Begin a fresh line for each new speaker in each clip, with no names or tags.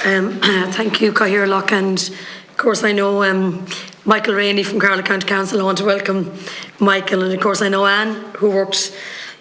Thank you, Cathaoirleach, and of course I know Michael Rainey from Carlow County Council. I want to welcome Michael, and of course I know Anne, who worked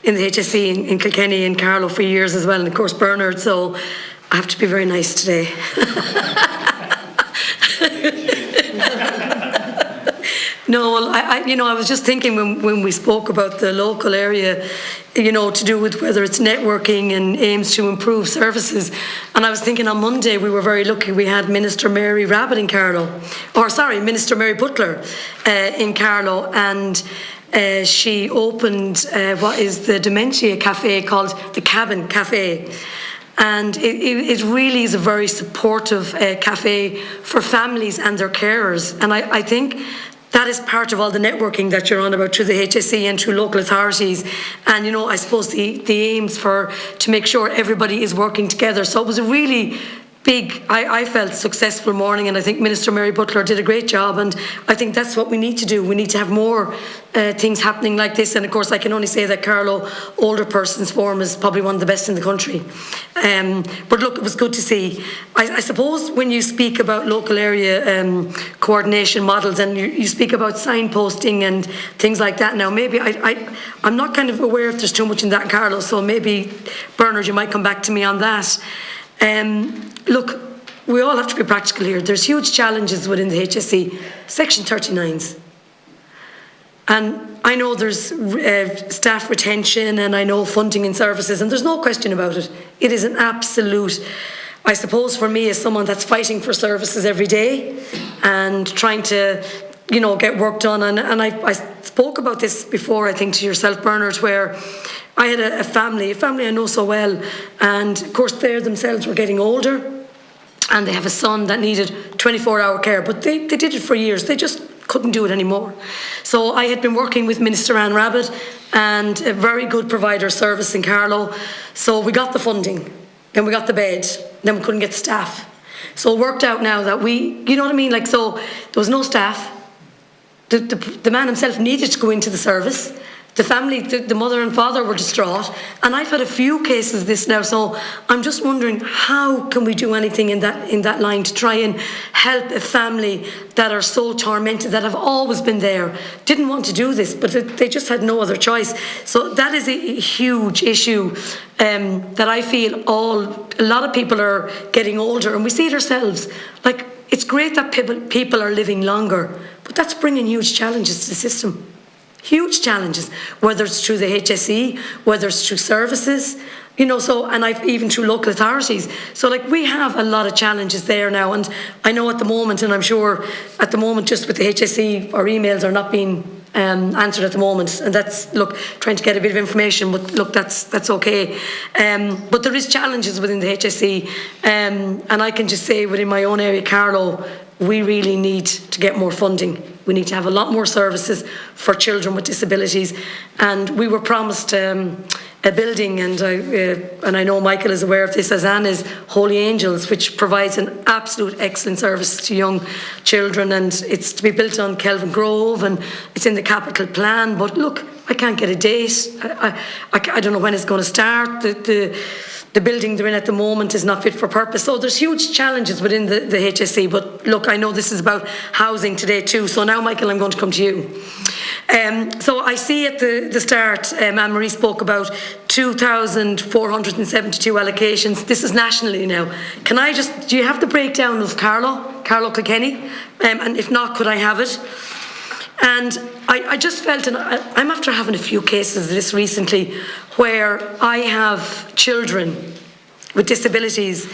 in the HSE in Kilkenny and Carlow for years as well, and of course Bernard, so I have to be very nice today. No, well, I was just thinking when we spoke about the local area, to do with whether it's networking and aims to improve services. And I was thinking on Monday we were very lucky. We had Minister Mary Rabbitte in Carlow, Minister Mary Butler in Carlow, and she opened what is the dementia cafe called the Cabin Cafe. And it really is a very supportive cafe for families and their carers. And I think that is part of all the networking that you're on about through the HSE and through local authorities. And, I suppose the aims to make sure everybody is working together. So it was a really big, I felt, successful morning, and I think Minister Mary Butler did a great job, and I think that's what we need to do. We need to have more things happening like this, and of course I can only say that Carlow Older Persons Forum is probably one of the best in the country. But look, it was good to see. I suppose when you speak about local area coordination models, and you speak about signposting and things like that now, maybe I'm not kind of aware if there's too much in that in Carlow, so maybe Bernard, you might come back to me on that. Look, we all have to be practical here. There's huge challenges within the HSE, Section 39s. And I know there's staff retention, and I know funding and services, and there's no question about it. It is an absolute, I suppose for me as someone that's fighting for services every day and trying to, get work done. And I spoke about this before, I think, to yourself, Bernard, where I had a family I know so well, and of course they themselves were getting older, and they have a son that needed 24-hour care, but they did it for years. They just couldn't do it anymore. So I had been working with Minister Anne Rabbitte, and a very good provider of service in Carlow. So we got the funding, then we got the bed, then we couldn't get the staff. So it worked out now that so there was no staff. The man himself needed to go into the service. The family, the mother and father were distraught, and I've had a few cases of this now, so I'm just wondering how can we do anything in that line to try and help a family that are so tormented, that have always been there, didn't want to do this, but they just had no other choice. So that is a huge issue that I feel a lot of people are getting older, and we see it ourselves. Like, it's great that people are living longer, but that's bringing huge challenges to the system. Huge challenges, whether it's through the HSE, whether it's through services, and even through local authorities. So we have a lot of challenges there now, and I know at the moment, and I'm sure at the moment just with the HSE, our emails are not being answered at the moment, and that's, trying to get a bit of information, but that's okay. But there is challenges within the HSE, and I can just say within my own area, Carlow, we really need to get more funding. We need to have a lot more services for children with disabilities, and we were promised a building, and I know Michael is aware of this, as Anne is, Holy Angels, which provides an absolute excellent service to young children, and it's to be built on Kelvin Grove, and it's in the capital plan. But look, I can't get a date. I don't know when it's going to start. The building they're in at the moment is not fit for purpose. So there's huge challenges within the HSE. But look, I know this is about housing today too. So now, Michael, I'm going to come to you. So I see at the start, Anne-Marie spoke about 2,472 allocations. This is nationally now. Do you have the breakdown of Carlow Kilkenny? And if not, could I have it? And I just felt, and I'm after having a few cases of this recently, where I have children with disabilities,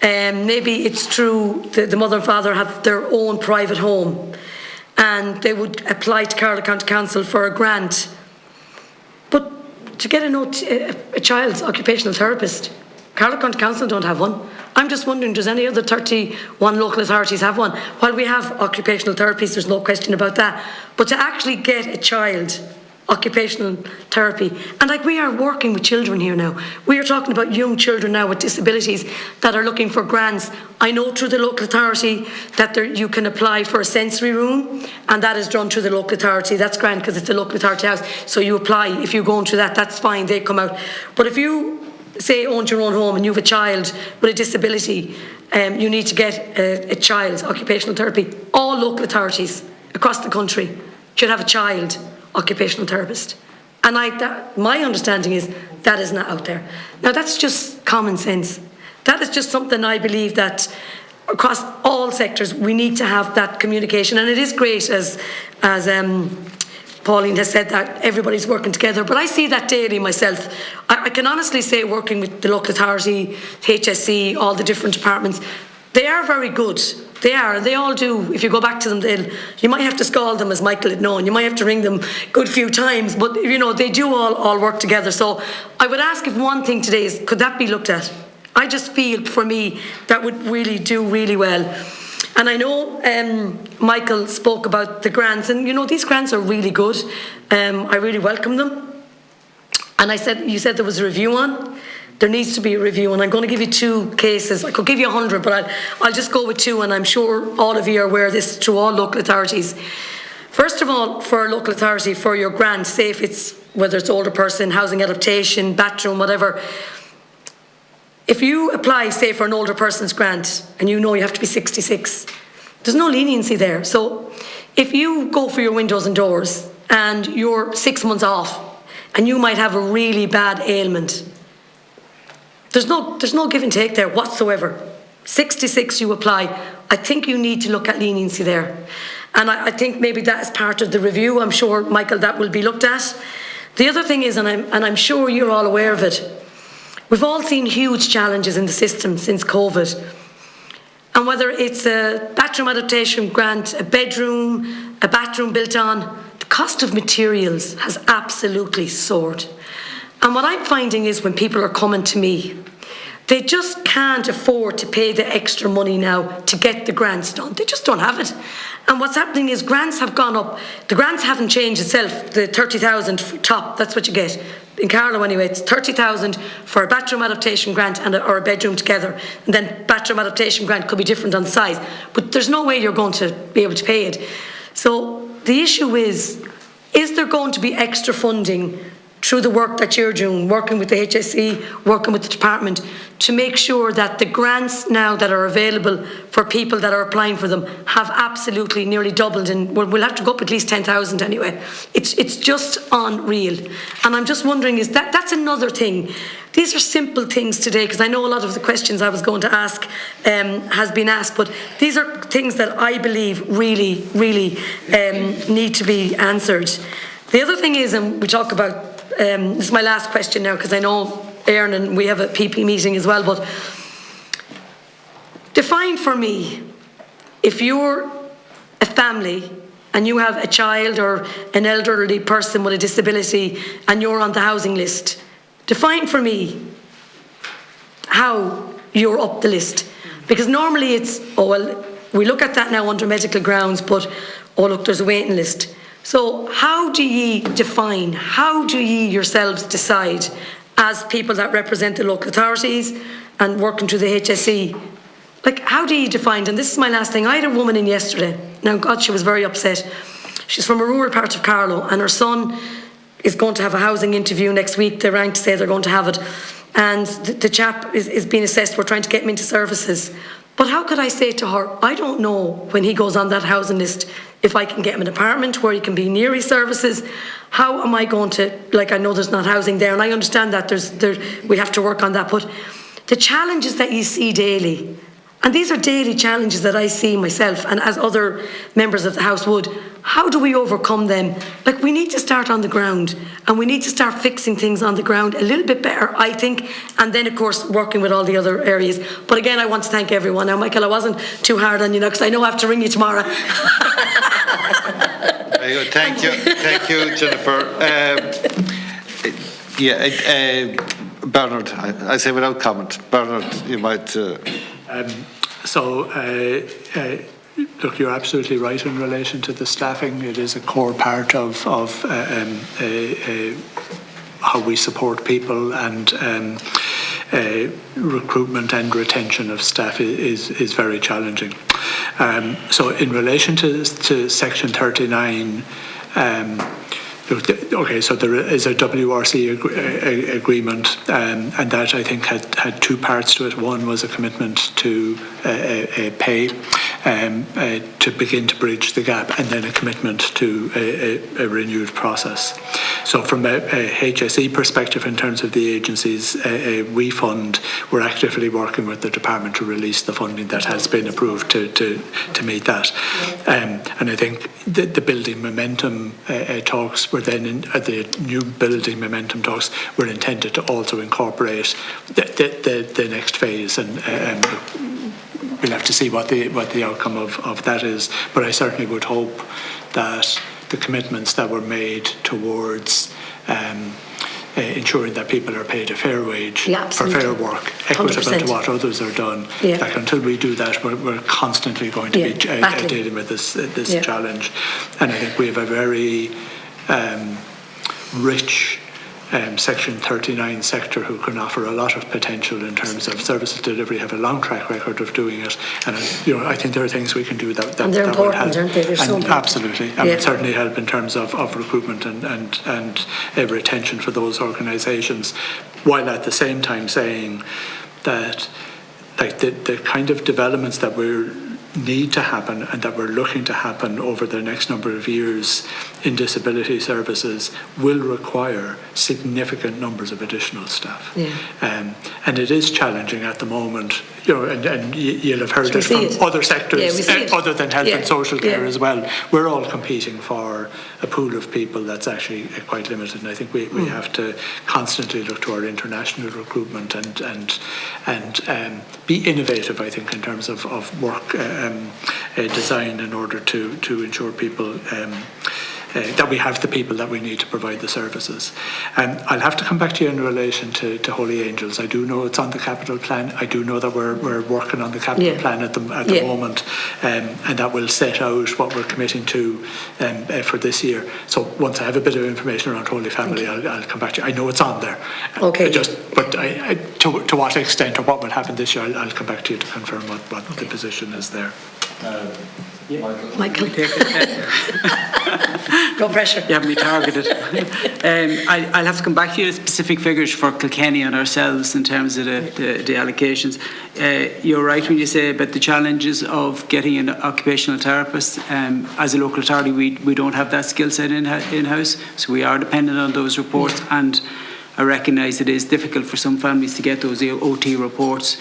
maybe it's true the mother and father have their own private home, and they would apply to Carlow County Council for a grant. But to get a child's occupational therapist, Carlow County Council don't have one. I'm just wondering, does any other 31 local authorities have one? While we have occupational therapies, there's no question about that. But to actually get a child occupational therapy, and we are working with children here now. We are talking about young children now with disabilities that are looking for grants. I know through the local authority that you can apply for a sensory room, and that is done through the local authority. That's grand because it's a local authority house. So you apply. If you're going through that, that's fine. They come out. But if you say, owned your own home and you have a child with a disability, you need to get a child's occupational therapy. All local authorities across the country should have a child occupational therapist. And my understanding is that is not out there. Now, that's just common sense. That is just something I believe that across all sectors we need to have that communication. And it is great, as Pauline has said, that everybody's working together. But I see that daily myself. I can honestly say, working with the local authority, HSE, all the different departments, they are very good. They are, and they all do. If you go back to them, you might have to scald them, as Michael had known. You might have to ring them a good few times, but you know, they do all work together. So I would ask if one thing today is, could that be looked at? I just feel, for me, that would really do really well. And I know Michael spoke about the grants, and you know, these grants are really good. I really welcome them. And you said there was a review on. There needs to be a review, and I'm going to give you 2 cases. I could give you 100, but I'll just go with 2, and I'm sure all of you are aware of this through all local authorities. First of all, for a local authority, for your grant, say if it's, whether it's older person, housing adaptation, bathroom, whatever, if you apply, say, for an older person's grant, and you know you have to be 66, there's no leniency there. So if you go for your windows and doors, and you're 6 months off, and you might have a really bad ailment, there's no give and take there whatsoever. 66 you apply. I think you need to look at leniency there. And I think maybe that is part of the review. I'm sure, Michael, that will be looked at. The other thing is, and I'm sure you're all aware of it, we've all seen huge challenges in the system since COVID. And whether it's a bathroom adaptation grant, a bedroom, a bathroom built on, the cost of materials has absolutely soared. And what I'm finding is, when people are coming to me, they just can't afford to pay the extra money now to get the grants done. They just don't have it. And what's happening is, grants have gone up. The grants haven't changed itself. The 30,000 top, that's what you get. In Carlow anyway, it's 30,000 for a bathroom adaptation grant or a bedroom together. And then bathroom adaptation grant could be different on size. But there's no way you're going to be able to pay it. So the issue is there going to be extra funding through the work that you're doing, working with the HSE, working with the department, to make sure that the grants now that are available for people that are applying for them have absolutely nearly doubled, and we'll have to go up at least 10,000 anyway. It's just unreal. And I'm just wondering, is that's another thing. These are simple things today, because I know a lot of the questions I was going to ask has been asked, but these are things that I believe really, really need to be answered. The other thing is, and we talk about, this is my last question now, because I know Aaron and we have a PP meeting as well, but define for me, if you're a family and you have a child or an elderly person with a disability and you're on the housing list, define for me how you're up the list. Because normally it's, oh well, we look at that now under medical grounds, but oh look, there's a waiting list. So how do ye define, how do ye yourselves decide, as people that represent the local authorities and working through the HSE, like how do you define? And this is my last thing. I had a woman in yesterday. Now, God, she was very upset. She's from a rural part of Carlow, and her son is going to have a housing interview next week. They rang to say they're going to have it. And the chap is being assessed. We're trying to get him into services. But how could I say to her, I don't know when he goes on that housing list if I can get him an apartment where he can be near his services. How am I going to, like, I know there's not housing there, and I understand that we have to work on that, but the challenges that you see daily, and these are daily challenges that I see myself and as other members of the House would, how do we overcome them? Like, we need to start on the ground, and we need to start fixing things on the ground a little bit better, I think, and then of course working with all the other areas. But again, I want to thank everyone. Now, Michael, I wasn't too hard on you now, because I know I have to ring you tomorrow.
Very good. Thank you, Jennifer. Bernard, I say without comment. Bernard, you might.
Look, you're absolutely right in relation to the staffing. It is a core part of how we support people, and recruitment and retention of staff is very challenging. So in relation to Section 39, Okay, so there is a WRC agreement, and that I think had two parts to it. One was a commitment to pay to begin to bridge the gap, and then a commitment to a renewed process. So from a HSE perspective, in terms of the agency's refund, we're actively working with the department to release the funding that has been approved to meet that. And I think the building momentum talks were then the new building momentum talks were intended to also incorporate the next phase, and we'll have to see what the outcome of that is. But I certainly would hope that the commitments that were made towards ensuring that people are paid a fair wage for fair work, equitable 100%. To what others are done. Yeah. Like until we do that, we're constantly going to be dealing with this challenge. And I think we have a very rich Section 39 sector who can offer a lot of potential in terms of services delivery, have a long track record of doing it, and I think there are things we can do that
and they're
that
important,
would help.
aren't they? They're so important.
Absolutely, and would certainly help in terms of recruitment and retention for those organisations, while at the same time saying that like the kind of developments that we need to happen and that we're looking to happen over the next number of years in disability services will require significant numbers of additional staff. And it is challenging at the moment, and you'll have heard it from other sectors other than health and social care as well. We're all competing for a pool of people that's actually quite limited, and I think we have to constantly look to our international recruitment and be innovative, I think, in terms of work design in order to ensure people that we have the people that we need to provide the services. I'll have to come back to you in relation to Holy Angels. I do know it's on the capital plan. I do know that we're working on the capital plan at the moment, and that will set out what we're committing to for this year. So once I have a bit of information around Holy Family, I'll come back to you. I know it's on there. Okay. But to what extent or what will happen this year, I'll come back to you to confirm what the position is there.
Michael. No pressure.
You have me targeted. I'll have to come back to you with specific figures for Kilkenny and ourselves in terms of the allocations. You're right when you say about the challenges of getting an occupational therapist. As a local authority, we don't have that skill set in-house, so we are dependent on those reports, and I recognise it is difficult for some families to get those OT reports.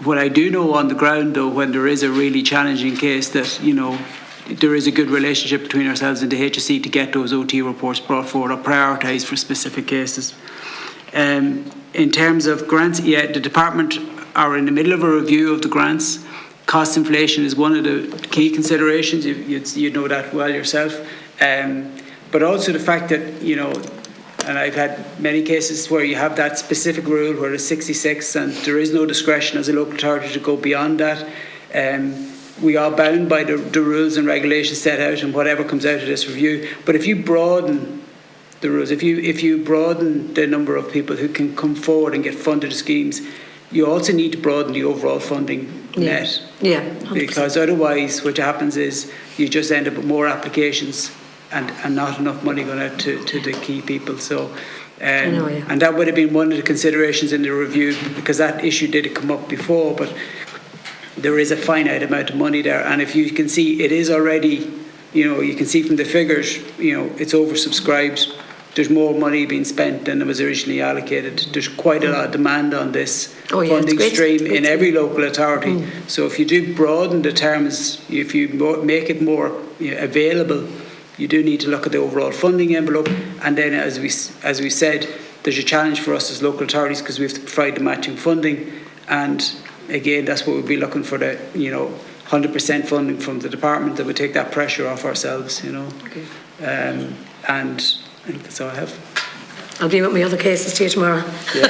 What I do know on the ground, though, when there is a really challenging case, that there is a good relationship between ourselves and the HSE to get those OT reports brought forward or prioritised for specific cases. In terms of grants, the department are in the middle of a review of the grants. Cost inflation is one of the key considerations. You know that well yourself. But also the fact that, and I've had many cases where you have that specific rule where it's 66 and there is no discretion as a local authority to go beyond that. We are bound by the rules and regulations set out and whatever comes out of this review. But if you broaden the rules, if you broaden the number of people who can come forward and get funded schemes, you also need to broaden the overall funding net. Yeah, 100%. Because otherwise what happens is you just end up with more applications and not enough money going out to the key people. So, and that would have been one of the considerations in the review, because that issue did come up before, but there is a finite amount of money there. And if you can see, it is already, you can see from the figures, it's oversubscribed. There's more money being spent than was originally allocated. There's quite a lot of demand on this funding stream in every local authority. So if you do broaden the terms, if you make it more available, you do need to look at the overall funding envelope. And then, as we said, there's a challenge for us as local authorities because we have to provide the matching funding. And again, that's what we'll be looking for, the 100% funding from the department that would take that pressure off ourselves. Okay. And I think that's all I have.
I'll be with my other cases to you tomorrow.
Yeah.